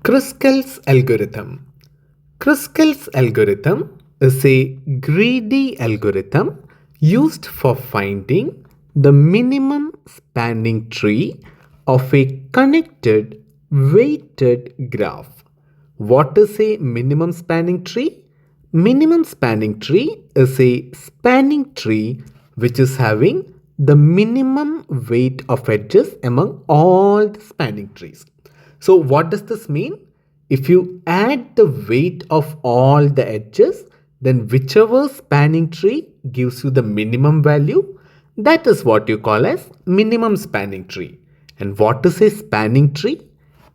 Kruskal's algorithm. Kruskal's algorithm is a greedy algorithm used for finding the minimum spanning tree of a connected weighted graph. What is a minimum spanning tree? Minimum spanning tree is a spanning tree which is having the minimum weight of edges among all the spanning trees. So what does this mean? If you add the weight of all the edges, then whichever spanning tree gives you the minimum value, that is what you call as minimum spanning tree. And what is a spanning tree?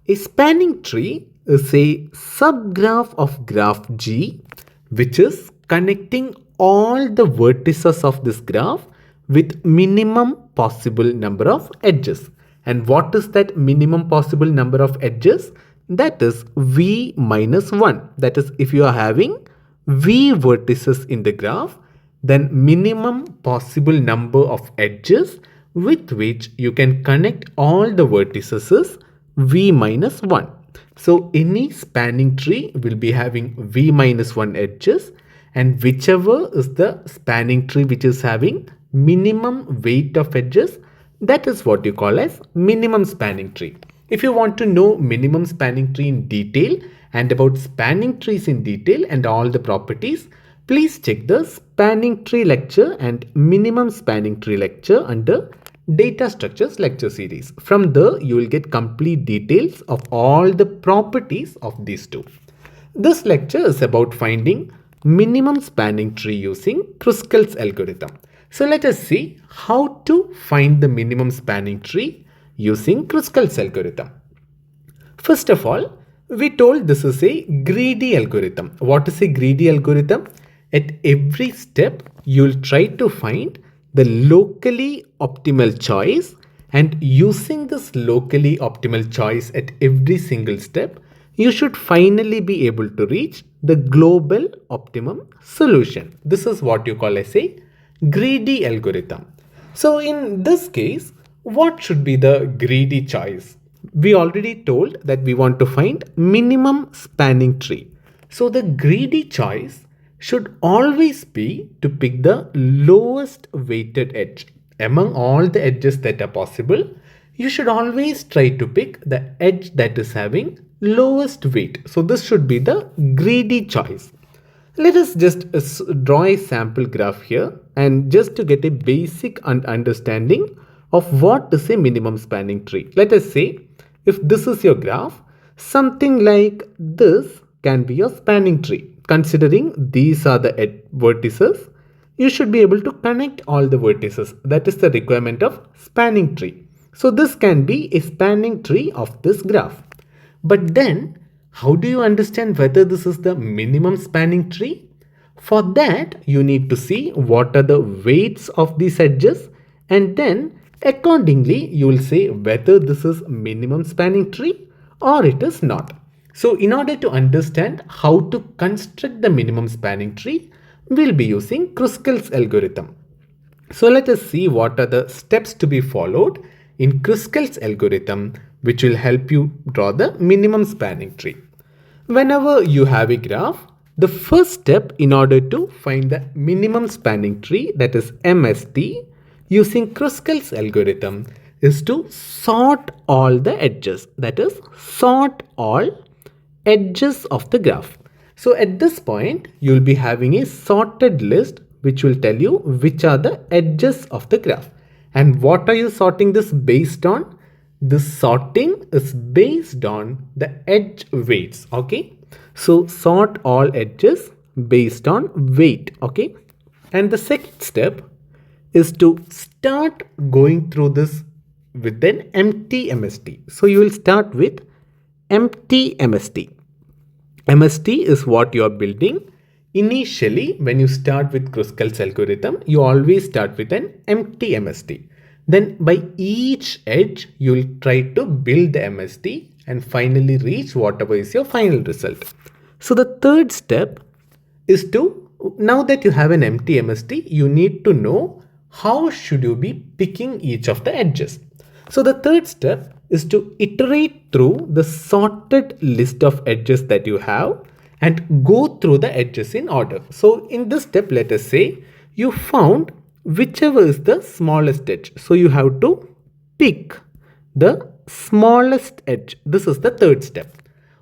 A spanning tree is a subgraph of graph G which is connecting all the vertices of this graph with minimum possible number of edges. And what is that minimum possible number of edges? That is v minus 1. That is, if you are having v vertices in the graph, then minimum possible number of edges with which you can connect all the vertices is v minus 1. So any spanning tree will be having v minus 1 edges, and whichever is the spanning tree which is having minimum weight of edges, that is what you call as minimum spanning tree. If you want to know minimum spanning tree in detail and about spanning trees in detail and all the properties, please check the spanning tree lecture and minimum spanning tree lecture under data structures lecture series. From there, you will get complete details of all the properties of these two. This lecture is about finding minimum spanning tree using Kruskal's algorithm. So let us see how to find the minimum spanning tree using Kruskal's algorithm. First of all, we told this is a greedy algorithm. What is a greedy algorithm? At every step, you'll try to find the locally optimal choice, and using this locally optimal choice at every single step, you should finally be able to reach the global optimum solution. This is what you call as a greedy algorithm. So in this case, what should be the greedy choice? We already told that we want to find minimum spanning tree. So the greedy choice should always be to pick the lowest weighted edge. Among all the edges that are possible, you should always try to pick the edge that is having lowest weight. So this should be the greedy choice. Let us just draw a sample graph here, and just to get a basic understanding of what is a minimum spanning tree. Let us say if this is your graph, something like this can be your spanning tree. Considering these are the vertices, you should be able to connect all the vertices. That is the requirement of spanning tree. So this can be a spanning tree of this graph. But then, how do you understand whether this is the minimum spanning tree? For that, you need to see what are the weights of these edges, and then accordingly, you will say whether this is minimum spanning tree or it is not. So in order to understand how to construct the minimum spanning tree, we'll be using Kruskal's algorithm. So let us see what are the steps to be followed in Kruskal's algorithm, which will help you draw the minimum spanning tree. Whenever you have a graph, the first step in order to find the minimum spanning tree, that is MST, using Kruskal's algorithm is to sort all the edges. That is, sort all edges of the graph. So at this point, you'll be having a sorted list which will tell you which are the edges of the graph. And what are you sorting this based on? This sorting is based on the edge weights. Okay. So sort all edges based on weight. Okay. And the second step is to start going through this with an empty MST. So you will start with empty MST. MST is what you are building. Initially, when you start with Kruskal's algorithm, you always start with an empty MST. Then by each edge, you will try to build the MST and finally reach whatever is your final result. So the third step is to, now that you have an empty MST, you need to know how should you be picking each of the edges. So the third step is to iterate through the sorted list of edges that you have and go through the edges in order. So in this step, let us say you found whichever is the smallest edge. So you have to pick the smallest edge. This is the third step.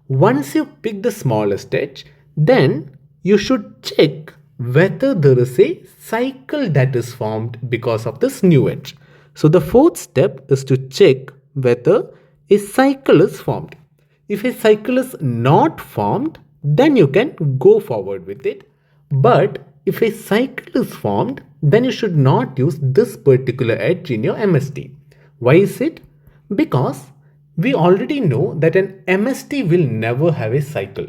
Once you pick the smallest edge, then you should check whether there is a cycle that is formed because of this new edge. So the fourth step is to check whether a cycle is formed. If a cycle is not formed, then you can go forward with it. But if a cycle is formed, then you should not use this particular edge in your MST. Why is it? Because we already know that an MST will never have a cycle.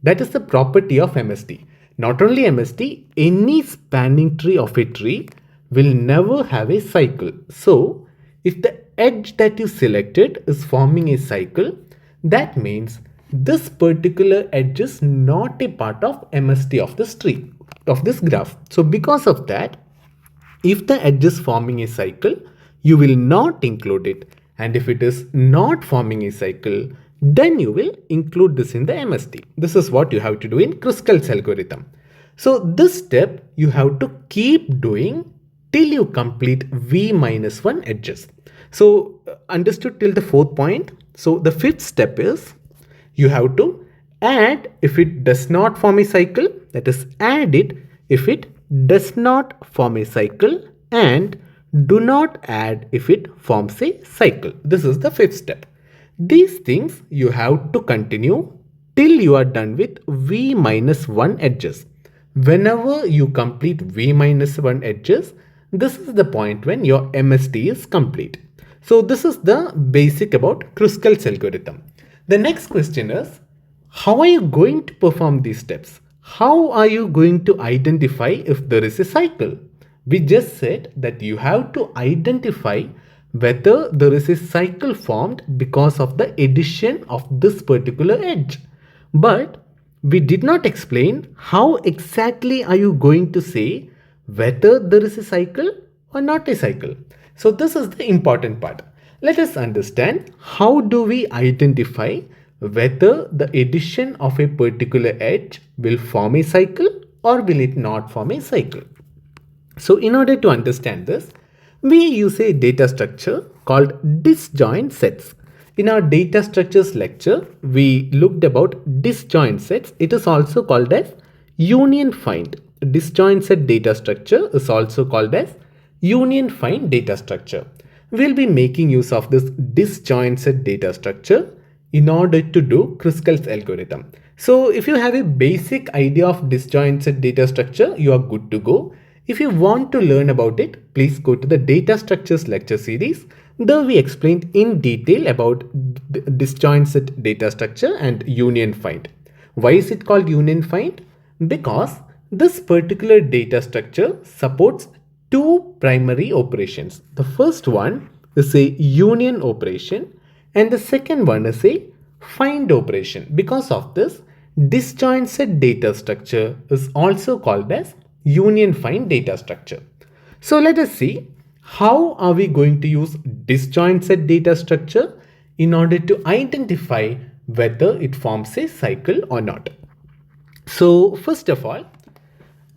That is the property of MST. Not only MST, any spanning tree of a tree will never have a cycle. So, if the edge that you selected is forming a cycle, that means this particular edge is not a part of MST of this tree, of this graph. So, because of that, if the edge is forming a cycle, you will not include it. And if it is not forming a cycle, then you will include this in the MST. This is what you have to do in Kruskal's algorithm. So this step you have to keep doing till you complete V minus 1 edges. So understood till the fourth point. So the fifth step is you have to add if it does not form a cycle, that is add it if it does not form a cycle, and do not add if it forms a cycle. This is the fifth step. These things you have to continue till you are done with V minus 1 edges. Whenever you complete V minus 1 edges, this is the point when your MST is complete. So this is the basic about Kruskal's algorithm. The next question is, how are you going to perform these steps? How are you going to identify if there is a cycle? We just said that you have to identify whether there is a cycle formed because of the addition of this particular edge. But we did not explain how exactly are you going to say whether there is a cycle or not a cycle. So this is the important part. Let us understand how do we identify whether the addition of a particular edge will form a cycle or will it not form a cycle. So in order to understand this, we use a data structure called disjoint sets. In our data structures lecture, we looked about disjoint sets. It is also called as union find. Disjoint set data structure is also called as union find data structure. We'll be making use of this disjoint set data structure in order to do Kruskal's algorithm. So if you have a basic idea of disjoint set data structure, you are good to go. If you want to learn about it, please go to the data structures lecture series. There we explained in detail about disjoint set data structure and union find. Why is it called union find? Because this particular data structure supports two primary operations. The first one is a union operation and the second one is a find operation. Because of this, disjoint set data structure is also called as union find data structure. So let us see how are we going to use disjoint set data structure in order to identify whether it forms a cycle or not. So first of all,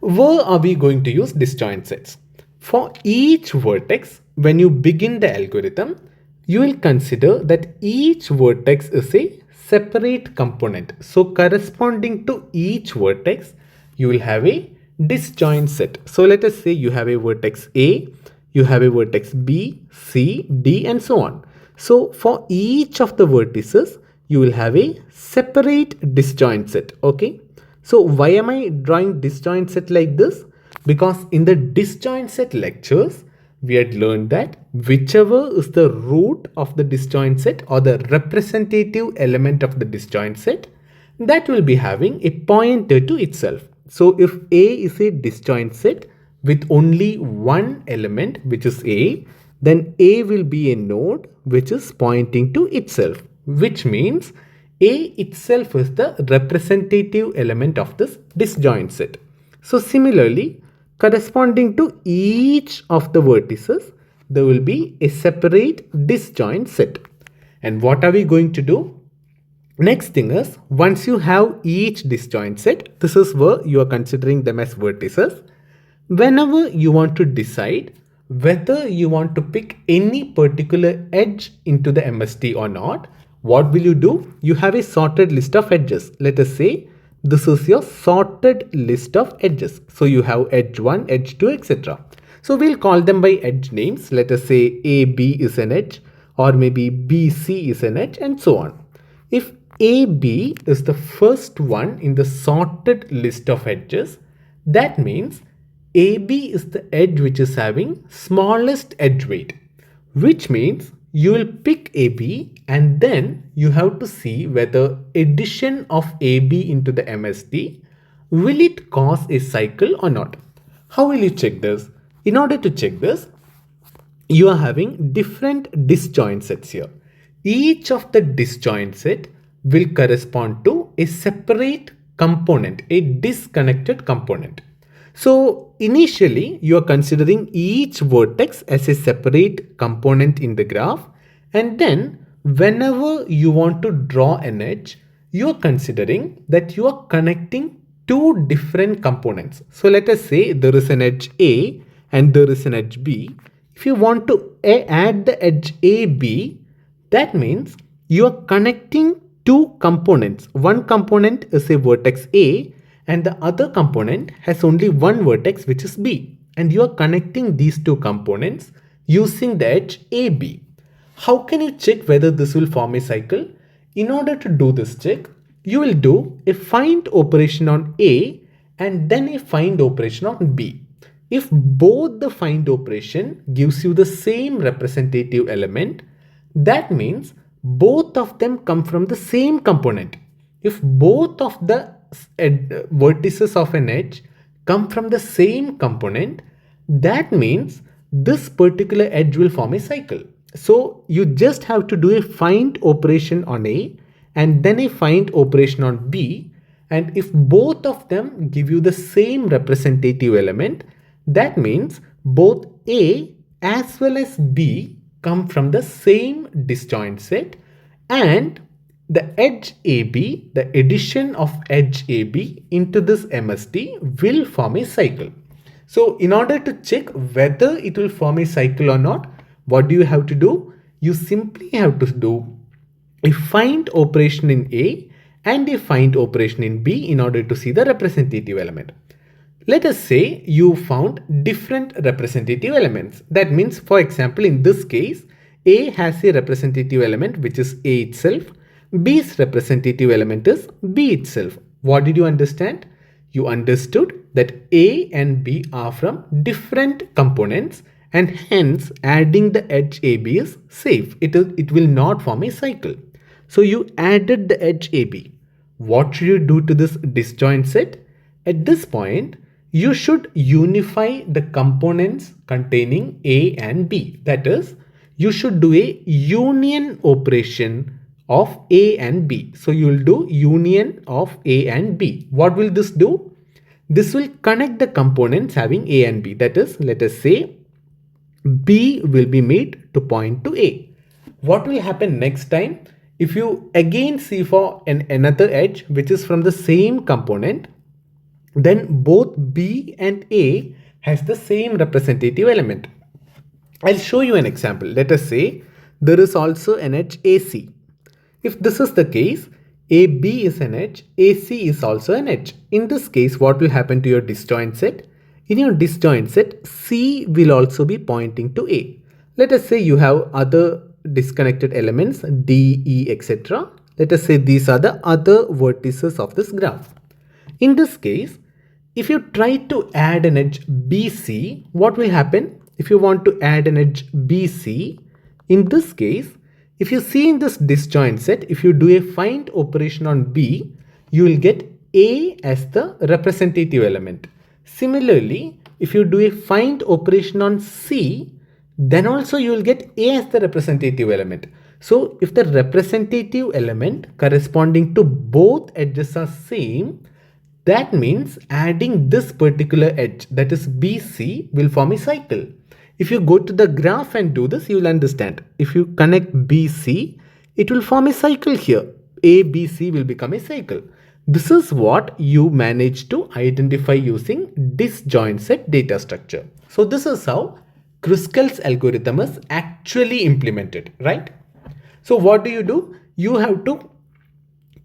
where are we going to use disjoint sets? For each vertex, when you begin the algorithm, you will consider that each vertex is a separate component. So corresponding to each vertex, you will have a disjoint set. So let us say you have a vertex A, you have a vertex B, C, D and so on. So for each of the vertices, you will have a separate disjoint set. Okay. So why am I drawing disjoint set like this? Because in the disjoint set lectures, we had learned that whichever is the root of the disjoint set or the representative element of the disjoint set, that will be having a pointer to itself. So if A is a disjoint set with only one element, which is A, then A will be a node which is pointing to itself, which means A itself is the representative element of this disjoint set. So similarly, corresponding to each of the vertices, there will be a separate disjoint set. And what are we going to do? Next thing is, once you have each disjoint set, this is where you are considering them as vertices. Whenever you want to decide whether you want to pick any particular edge into the MST or not, what will you do? You have a sorted list of edges. Let us say this is your sorted list of edges. So you have edge 1, edge 2, etc. So we'll call them by edge names. Let us say AB is an edge, or maybe BC is an edge, and so on. If AB is the first one in the sorted list of edges, that means AB is the edge which is having smallest edge weight, which means you will pick AB and then you have to see whether addition of AB into the MST, will it cause a cycle or not. How will you check this? In order to check this, you are having different disjoint sets here. Each of the disjoint set will correspond to a separate component, a disconnected component. So initially you are considering each vertex as a separate component in the graph, and then whenever you want to draw an edge, you are considering that you are connecting two different components. So let us say there is an edge A and there is an edge B. If you want to add the edge AB, that means you are connecting two components. One component is a vertex A and the other component has only one vertex, which is B. And you are connecting these two components using the edge AB. How can you check whether this will form a cycle? In order to do this check, you will do a find operation on A and then a find operation on B. If both the find operation gives you the same representative element, that means both of them come from the same component. If both of the vertices of an edge come from the same component, that means this particular edge will form a cycle. So you just have to do a find operation on A and then a find operation on B, and if both of them give you the same representative element, that means both A as well as B come from the same disjoint set, and the edge AB, the addition of edge AB into this MST will form a cycle. So in order to check whether it will form a cycle or not, what do you have to do? You simply have to do a find operation in A and a find operation in B in order to see the representative element. Let us say you found different representative elements. That means, for example, in this case, A has a representative element which is A itself. B's representative element is B itself. What did you understand? You understood that A and B are from different components, and hence adding the edge AB is safe. It will not form a cycle. So you added the edge AB. What should you do to this disjoint set? At this point, you should unify the components containing A and B. That is, you should do a union operation of A and B. So you will do union of A and B. What will this do? This will connect the components having A and B. That is, let us say B will be made to point to A. What will happen next time? If you again see for another edge which is from the same component, then both B and A has the same representative element. I'll show you an example. Let us say there is also an edge AC. If this is the case, AB is an edge, AC is also an edge. In this case, what will happen to your disjoint set? In your disjoint set, C will also be pointing to A. Let us say you have other disconnected elements D, E, etc. Let us say these are the other vertices of this graph. In this case, if you try to add an edge BC, what will happen? If you want to add an edge BC, in this case, if you see in this disjoint set, if you do a find operation on B, you will get A as the representative element. Similarly, if you do a find operation on C, then also you will get A as the representative element. So if the representative element corresponding to both edges are same, that means adding this particular edge, that is BC, will form a cycle. If you go to the graph and do this, you will understand. If you connect BC, it will form a cycle here. A, B, C will become a cycle. This is what you manage to identify using disjoint set data structure. So this is how Kruskal's algorithm is actually implemented, right? So what do? You have to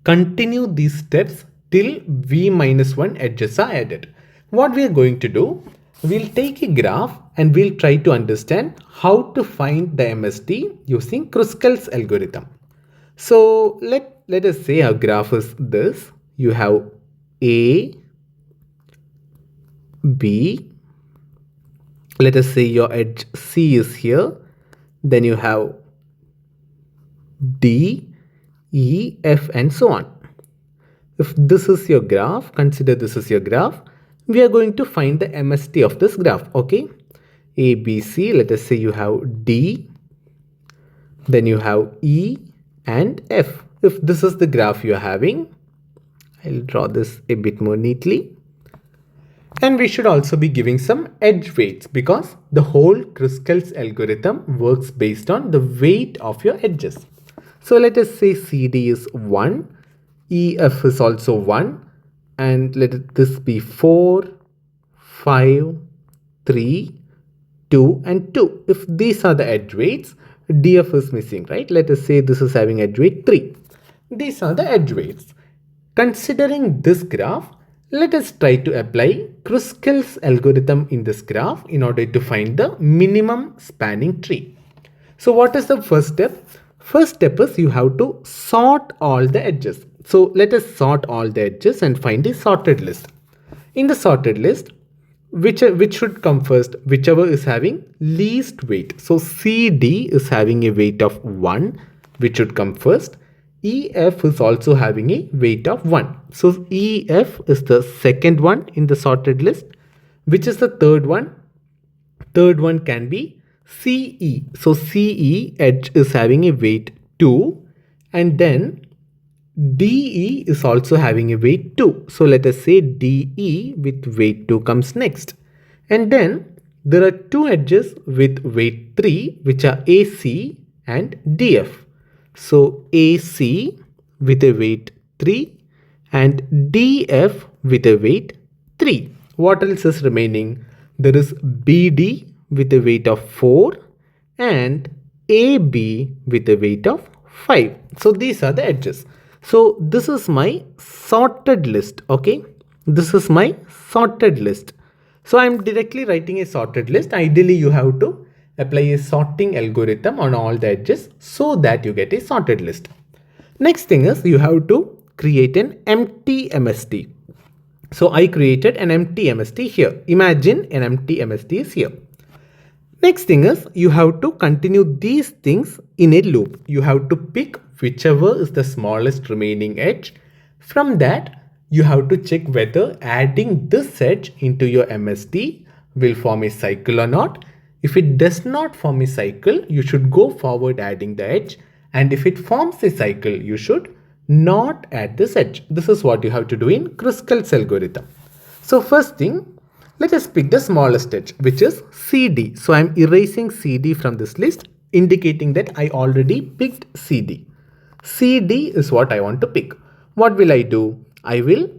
continue these steps till v minus 1 edges are added. What we are going to do, we'll take a graph and we'll try to understand how to find the MST using Kruskal's algorithm. So let us say our graph is this. You have A, B, let us say your edge C is here. Then you have D, E, F and so on. If this is your graph, consider this is your graph. We are going to find the MST of this graph, okay? A, B, C, let us say you have D, then you have E and F. If this is the graph you are having, I'll draw this a bit more neatly. And we should also be giving some edge weights because the whole Kruskal's algorithm works based on the weight of your edges. So let us say CD is 1, EF is also 1, and let this be 4, 5, 3, 2 and 2. If these are the edge weights, DF is missing, right? Let us say this is having edge weight 3. These are the edge weights. Considering this graph, let us try to apply Kruskal's algorithm in this graph in order to find the minimum spanning tree. So what is the first step? First step is you have to sort all the edges. So let us sort all the edges and find a sorted list. In the sorted list, which should come first? Whichever is having least weight. So CD is having a weight of 1, which should come first. EF is also having a weight of 1. So EF is the second one in the sorted list. Which is the third one? Third one can be CE. So CE edge is having a weight 2. And then DE is also having a weight 2. So let us say DE with weight 2 comes next. And then there are two edges with weight 3, which are AC and DF. So AC with a weight 3 and DF with a weight 3. What else is remaining? There is BD with a weight of 4 and AB with a weight of 5. So these are the edges. So this is my sorted list, okay? This is my sorted list. So I'm directly writing a sorted list. Ideally, you have to apply a sorting algorithm on all the edges so that you get a sorted list. Next thing is you have to create an empty MST. So I created an empty MST here. Imagine an empty MST is here. Next thing is you have to continue these things in a loop. You have to pick whichever is the smallest remaining edge. From that, you have to check whether adding this edge into your MST will form a cycle or not. If it does not form a cycle, you should go forward adding the edge. And if it forms a cycle, you should not add this edge. This is what you have to do in Kruskal's algorithm. So first thing, let us pick the smallest edge, which is CD. So I'm erasing CD from this list, indicating that I already picked CD. CD is what I want to pick. What will I do? I will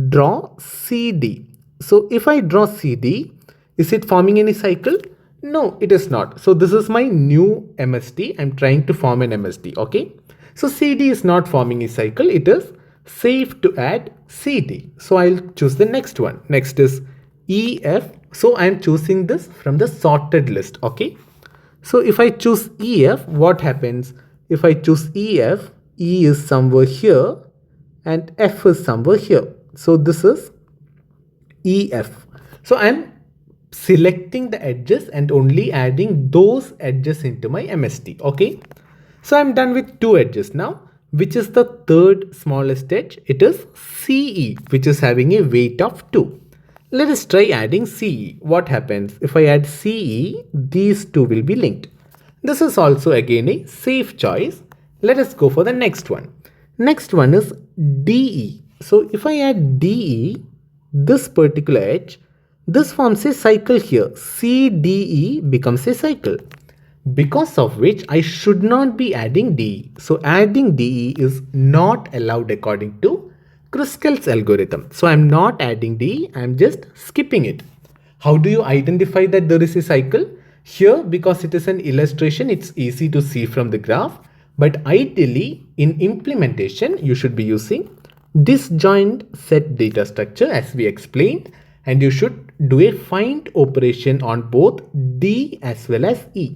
draw CD. So if I draw CD, is it forming any cycle? No, it is not. So this is my new MST. I'm trying to form an MST. Okay. So CD is not forming a cycle. It is safe to add CD. So I'll choose the next one. Next is EF. So I'm choosing this from the sorted list. Okay. So if I choose EF, what happens? If I choose EF, E is somewhere here and F is somewhere here. So this is EF. So I'm selecting the edges and only adding those edges into my MST. Okay. So I'm done with two edges now. Which is the third smallest edge? It is CE, which is having a weight of 2. Let us try adding CE. What happens? If I add CE, these two will be linked. This is also again a safe choice. Let us go for the next one. Next one is DE. So if I add DE, this particular edge, this forms a cycle here. CDE becomes a cycle. because of which I should not be adding DE. So adding DE is not allowed according to Kruskal's algorithm. So I'm not adding DE, I'm just skipping it. How do you identify that there is a cycle? Here, because it is an illustration, it's easy to see from the graph. But ideally, in implementation, you should be using disjoint set data structure as we explained, and you should do a find operation on both D as well as E.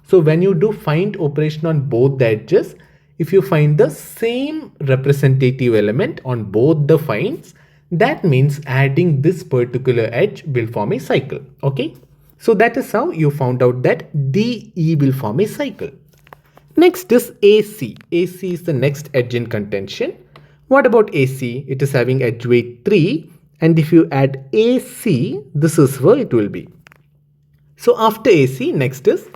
So when you do find operation on both the edges, if you find the same representative element on both the finds, that means adding this particular edge will form a cycle. Okay. So that is how you found out that DE will form a cycle. Next is AC. AC is the next edge in contention. What about AC? It is having edge weight 3, and if you add AC, this is where it will be. So after AC, next is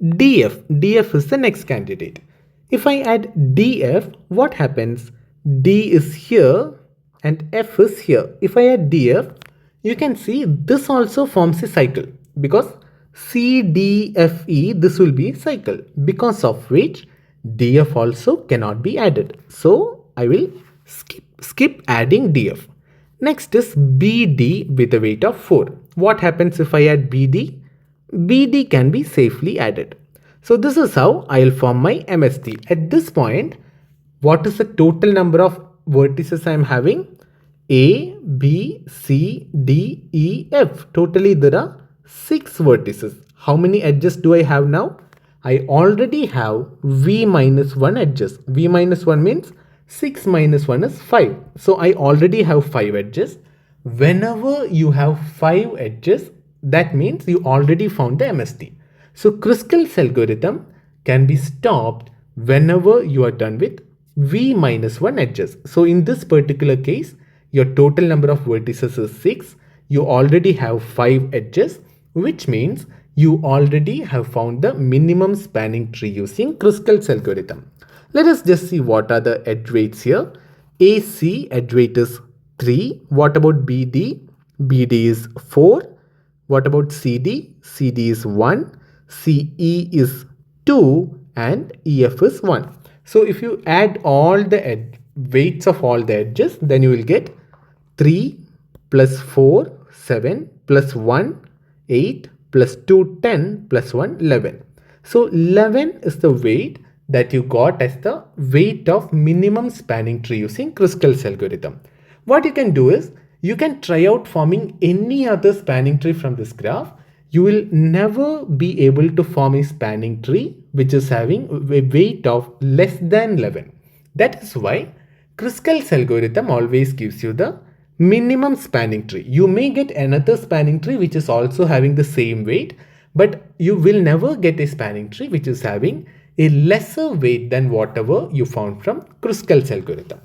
DF. DF is the next candidate. If I add DF, what happens? D is here and F is here. If I add DF, you can see this also forms a cycle because CDFE, this will be a cycle, because of which DF also cannot be added. So I will skip adding DF. Next is BD with a weight of 4. What happens if I add BD? BD can be safely added. So this is how I will form my MST. At this point, what is the total number of vertices I am having? A, B, C, D, E, F. Totally there are 6 vertices. How many edges do I have now? I already have V minus 1 edges. V minus 1 means 6 minus 1 is 5. So I already have 5 edges. Whenever you have 5 edges, that means you already found the MST. So Kruskal's algorithm can be stopped whenever you are done with V minus 1 edges. So in this particular case, your total number of vertices is 6. You already have 5 edges, which means you already have found the minimum spanning tree using Kruskal's algorithm. Let us just see what are the edge weights here. AC edge weight is 3. What about BD? BD is 4. What about CD? CD is 1. CE is 2 and EF is 1. So if you add all the weights of all the edges, then you will get 3 plus 4, 7 plus 1, 8 plus 2, 10 plus 1, 11. So 11 is the weight that you got as the weight of minimum spanning tree using Kruskal's algorithm. What you can do is you can try out forming any other spanning tree from this graph. You will never be able to form a spanning tree which is having a weight of less than 11. That is why Kruskal's algorithm always gives you the minimum spanning tree. You may get another spanning tree which is also having the same weight, but you will never get a spanning tree which is having a lesser weight than whatever you found from Kruskal's algorithm.